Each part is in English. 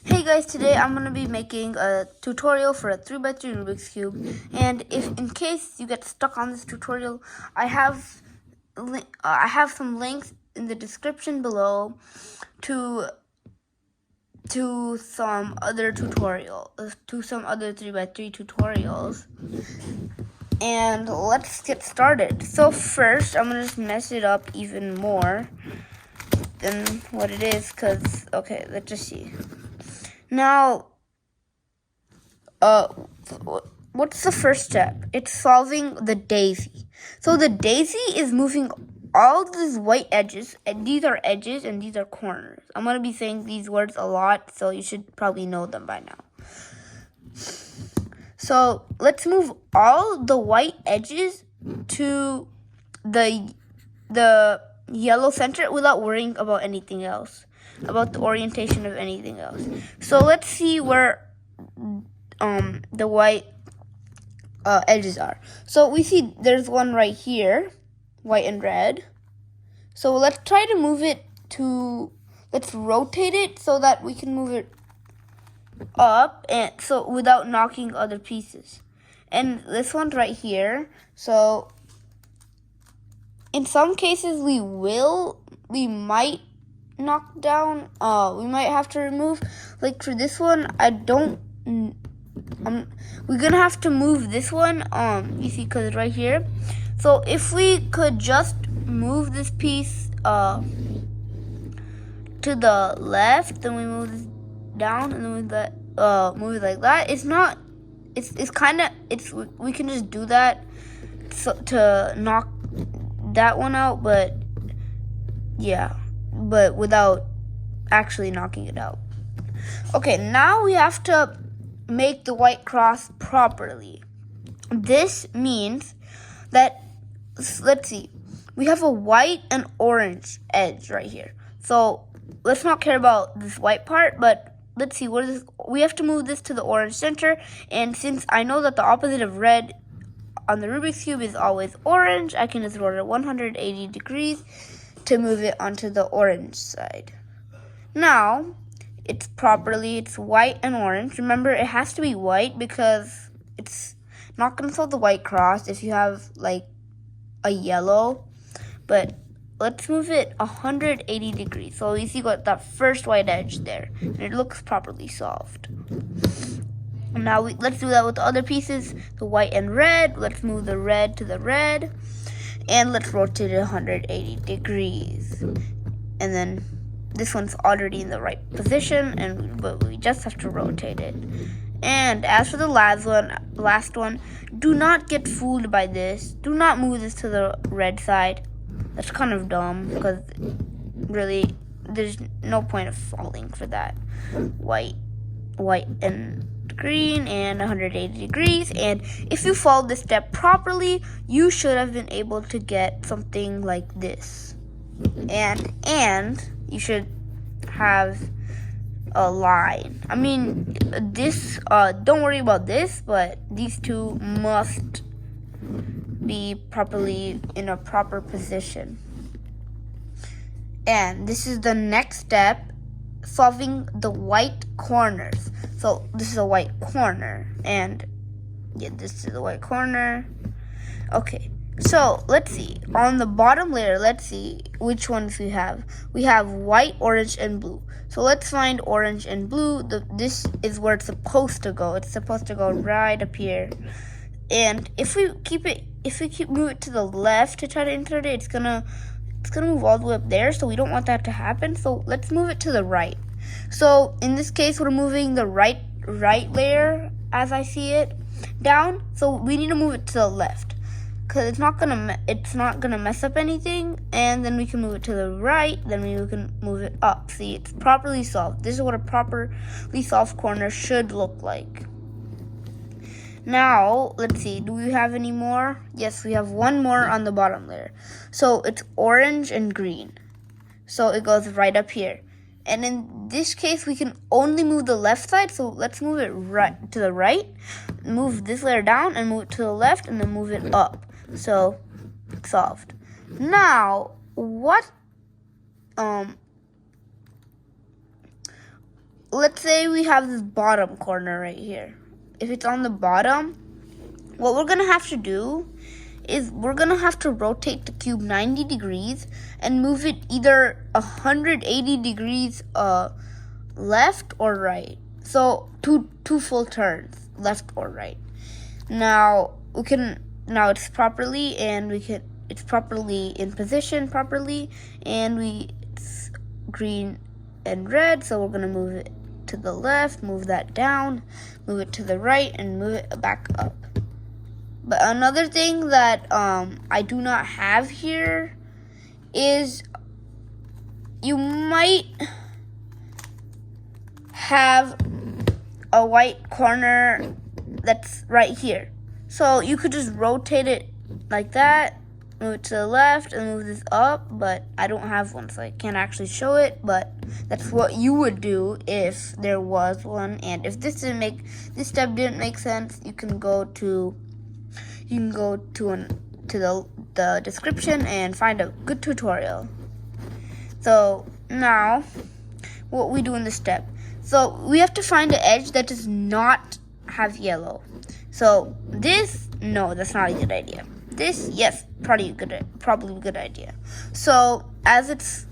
Hey guys, today I'm going to be making a tutorial for a 3x3 Rubik's Cube, and if in case you get stuck on this tutorial, I have some links in the description below to some other 3x3 tutorials, and let's get started. So first, I'm going to just mess it up even more than what it is, okay, let's just see. Now, what's the first step? It's solving the daisy. So the daisy is moving all these white edges, and these are edges and these are corners. I'm going to be saying these words a lot, so you should probably know them by now. So let's move all the white edges to the yellow center without worrying about anything else, about the orientation of anything else. So let's see where the white edges are. So we see there's one right here, white and red. So let's try to move it let's rotate it so that we can move it up, and so without knocking other pieces. And this one's right here. So in some cases we might knock down, we might have to remove. Like for this one, we're gonna have to move this one, you see, because it's right here. So if we could just move this piece to the left, then we move this down, and then move it like that. We can just do that to knock that one out, but without actually knocking it out. Okay, now we have to make the white cross properly. This means that, let's see, we have a white and orange edge right here. So let's not care about this white part, but let's see, we have to move this to the orange center, and since I know that the opposite of red on the Rubik's Cube is always orange, I can just rotate it 180 degrees to move it onto the orange side. Now, it's white and orange. Remember, it has to be white because it's not going to solve the white cross if you have like a yellow. But let's move it 180 degrees. So you see got that first white edge there, and it looks properly solved. Now let's do that with the other pieces, the white and red. Let's move the red to the red, and let's rotate it 180 degrees. And then this one's already in the right position, but we just have to rotate it. And as for the last one, do not get fooled by this. Do not move this to the red side. That's kind of dumb, because really there's no point of falling for that. White and green, and 180 degrees. And if you followed this step properly, you should have been able to get something like this. And you should have a line. I mean, this, don't worry about this, but these two must be properly in a proper position. And this is the next step, solving the white corners. So this is a white corner, and this is a white corner. Okay, so let's see. On the bottom layer, let's see which ones we have. We have white, orange, and blue. So let's find orange and blue. This is where it's supposed to go. It's supposed to go right up here. And if we move it to the left to try to insert it, it's gonna move all the way up there. So we don't want that to happen. So let's move it to the right. So in this case, we're moving the right layer, as I see it, down. So we need to move it to the left, because it's not gonna mess up anything. And then we can move it to the right. Then we can move it up. See, it's properly solved. This is what a properly solved corner should look like. Now, let's see, do we have any more? Yes, we have one more on the bottom layer. So it's orange and green. So it goes right up here. And in this case, we can only move the left side. So let's move it right to the right, move this layer down, and move it to the left, and then move it up. So it's solved. Now, let's say we have this bottom corner right here. If it's on the bottom, what we're gonna have to do is we're gonna have to rotate the cube 90 degrees and move it either 180 degrees left or right. So two full turns, left or right. Now it's properly, and it's properly in position properly, and it's green and red, so we're gonna move it to the left, move that down, move it to the right, and move it back up. But another thing that I do not have here is you might have a white corner that's right here. So you could just rotate it like that, move it to the left, and move this up, but I don't have one, so I can't actually show it, but that's what you would do if there was one. And if this step didn't make sense, you can go to the description and find a good tutorial. So now, what we do in this step. So we have to find an edge that does not have yellow. So this, no, that's not a good idea. This, yes, probably a good idea. So as it's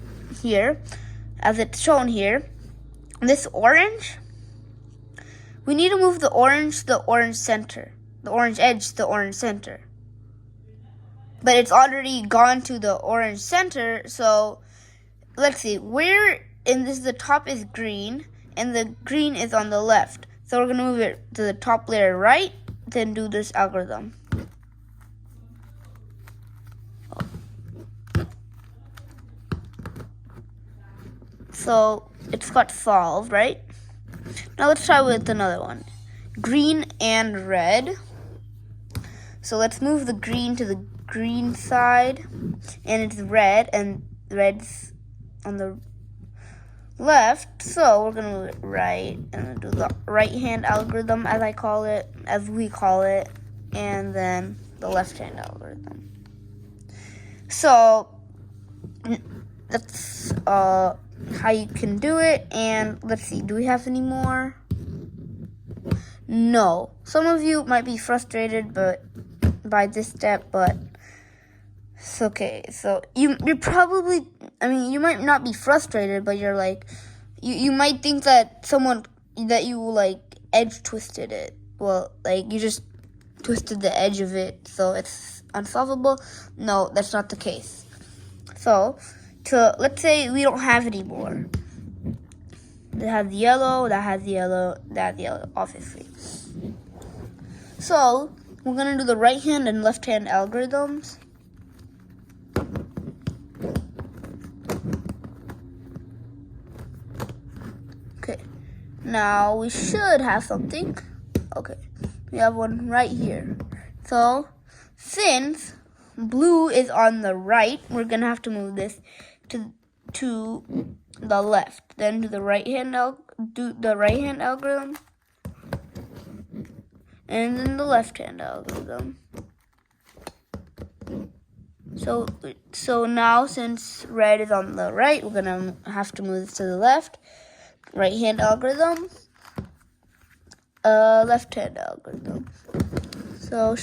shown here, this orange, we need to move the orange to the orange center. The orange edge to the orange center. But it's already gone to the orange center, so let's see, the top is green, and the green is on the left. So we're going to move it to the top layer right, then do this algorithm. So it's got solved, right? Now let's try with another one. Green and red. So let's move the green to the green side, and it's red, and red's on the left. So we're gonna move it right, and do the right hand algorithm as we call it, and then the left hand algorithm. So that's how you can do it. And let's see, do we have any more? No. Some of you might be frustrated by this step, but it's okay. So you're probably, you might not be frustrated, but you're like, you might think that you like edge twisted it. Well, like you just twisted the edge of it, so it's unsolvable. No, that's not the case. So let's say we don't have any more. That has yellow, that has yellow, that has yellow, obviously. So we're gonna do the right hand and left hand algorithms. Okay, now we should have something. Okay, we have one right here. So since blue is on the right, we're gonna have to move this to the left. Then do the right hand algorithm, and then the left hand algorithm. So now since red is on the right, we're gonna have to move this to the left. Right hand algorithm, left hand algorithm. So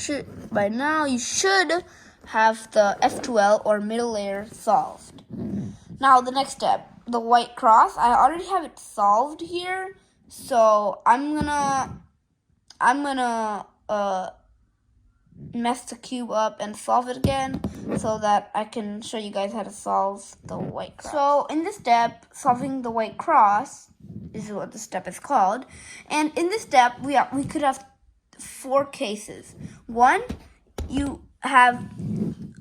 by now you should have the F2L or middle layer solved. Now the next step, the white cross. I already have it solved here, so I'm gonna mess the cube up and solve it again so that I can show you guys how to solve the white cross. So in this step, solving the white cross is what the step is called. And in this step, we could have 4 cases. One, you have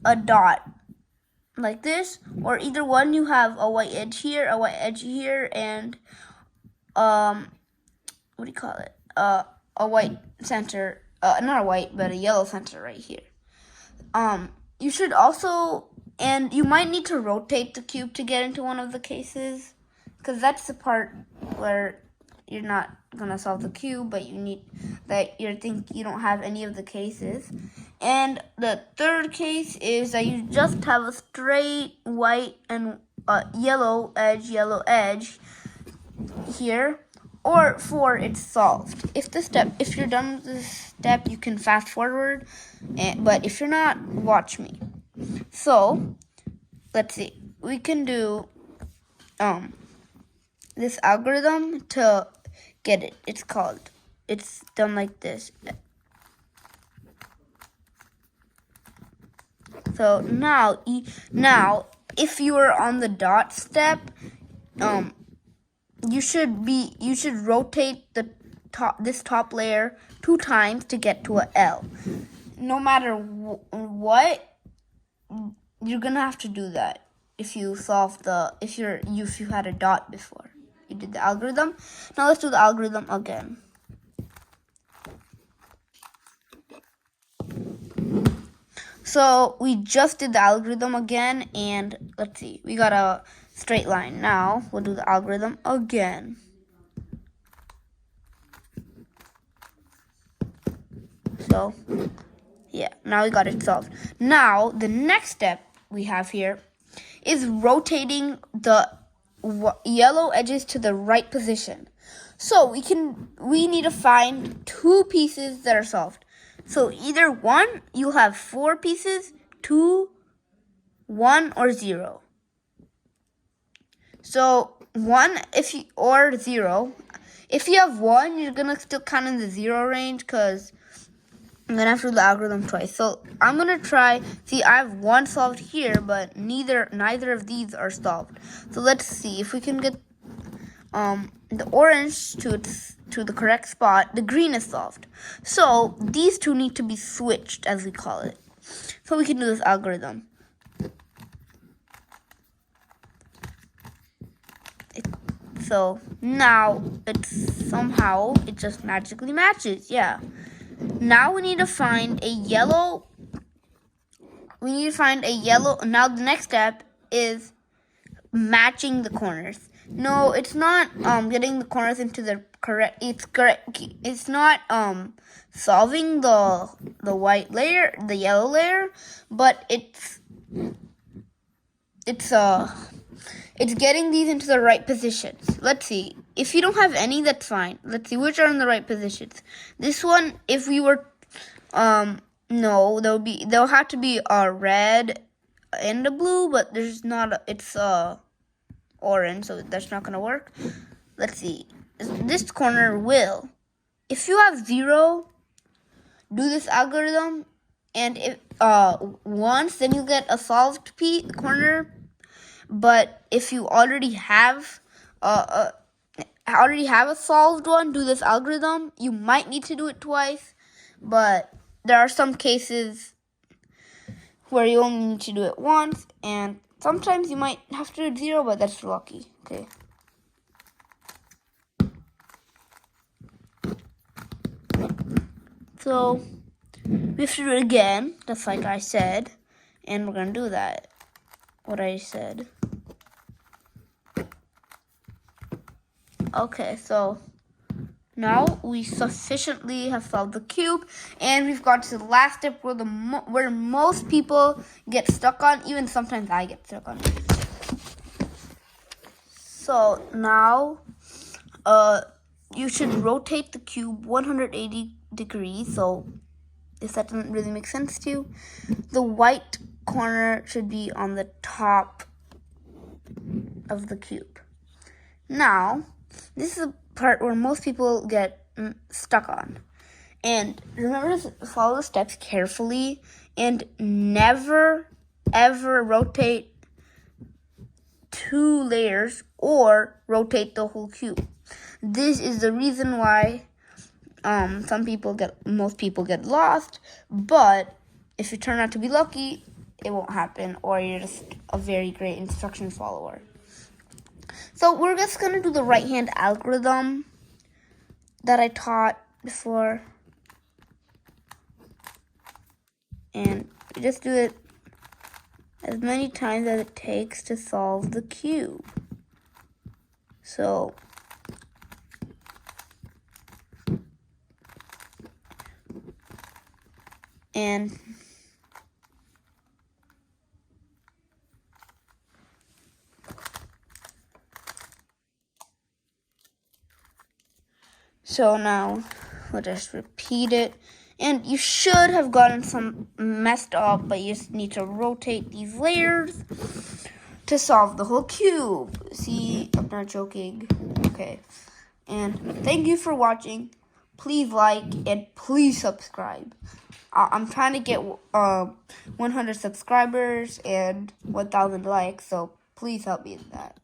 a dot like this, or either one, you have a white edge here, a white edge here, and a white center, not a white, but a yellow center right here. You should also, and you might need to rotate the cube to get into one of the cases, because that's the part where you're not gonna solve the cube, but you don't have any of the cases. And the third case is that you just have a straight white and yellow edge here, or 4, it's solved. If you're done with this step, you can fast forward, but if you're not, watch me. So let's see, we can do this algorithm to get it. It's done like this. So now if you are on the dot step, you should rotate this top layer 2 times to get to a L. No matter what, you're gonna have to do that if you had a dot before you did the algorithm. Now let's do the algorithm again. So we just did the algorithm again, and let's see, we got a straight line. Now we'll do the algorithm again. So yeah, now we got it solved. Now the next step we have here is rotating the yellow edges to the right position. So we need to find 2 pieces that are solved. So either 1, you'll have 4 pieces, 2, 1, or 0. So 1 or 0. If you have 1, you're gonna still count in the 0 range because I'm gonna have to do the algorithm twice. So I'm gonna try. See, I have 1 solved here, but neither of these are solved. So let's see if we can get the orange to the correct spot. The green is solved. So these 2 need to be switched, as we call it. So we can do this algorithm. So now it just magically matches. Yeah. Now we need to find a yellow. Now the next step is matching the corners. No, it's not getting the corners into the correct. It's correct. It's not solving the white layer, the yellow layer, but it's getting these into the right positions. Let's see. If you don't have any, that's fine. Let's see which are in the right positions. This one, if we were, no, there'll have to be a red and a blue, but there's not. It's orange, so that's not gonna work. Let's see. This corner will. If you have 0, do this algorithm, and if once, then you get a solved corner. But if you already have a solved one, do this algorithm. You might need to do it twice, but there are some cases where you only need to do it once, and sometimes you might have to do 0, but that's lucky. Okay. So we have to do it again, just like I said, and we're gonna do that. What I said. Okay, so now we sufficiently have solved the cube, and we've got to the last step where most people get stuck on. Even sometimes I get stuck on it. So now, you should rotate the cube 180 degrees. So if that doesn't really make sense to you, the white corner should be on the top of the cube. Now, this is a part where most people get stuck on. And remember to follow the steps carefully and never, ever rotate 2 layers or rotate the whole cube. This is the reason why most people get lost, but if you turn out to be lucky, it won't happen, or you're just a very great instruction follower. So we're just going to do the right-hand algorithm that I taught before. And we just do it as many times as it takes to solve the cube. So and So now we'll just repeat it. And you should have gotten some messed up, but you just need to rotate these layers to solve the whole cube. See, I'm not joking. Okay. And thank you for watching. Please like and please subscribe. I'm trying to get 100 subscribers and 1,000 likes, so please help me in that.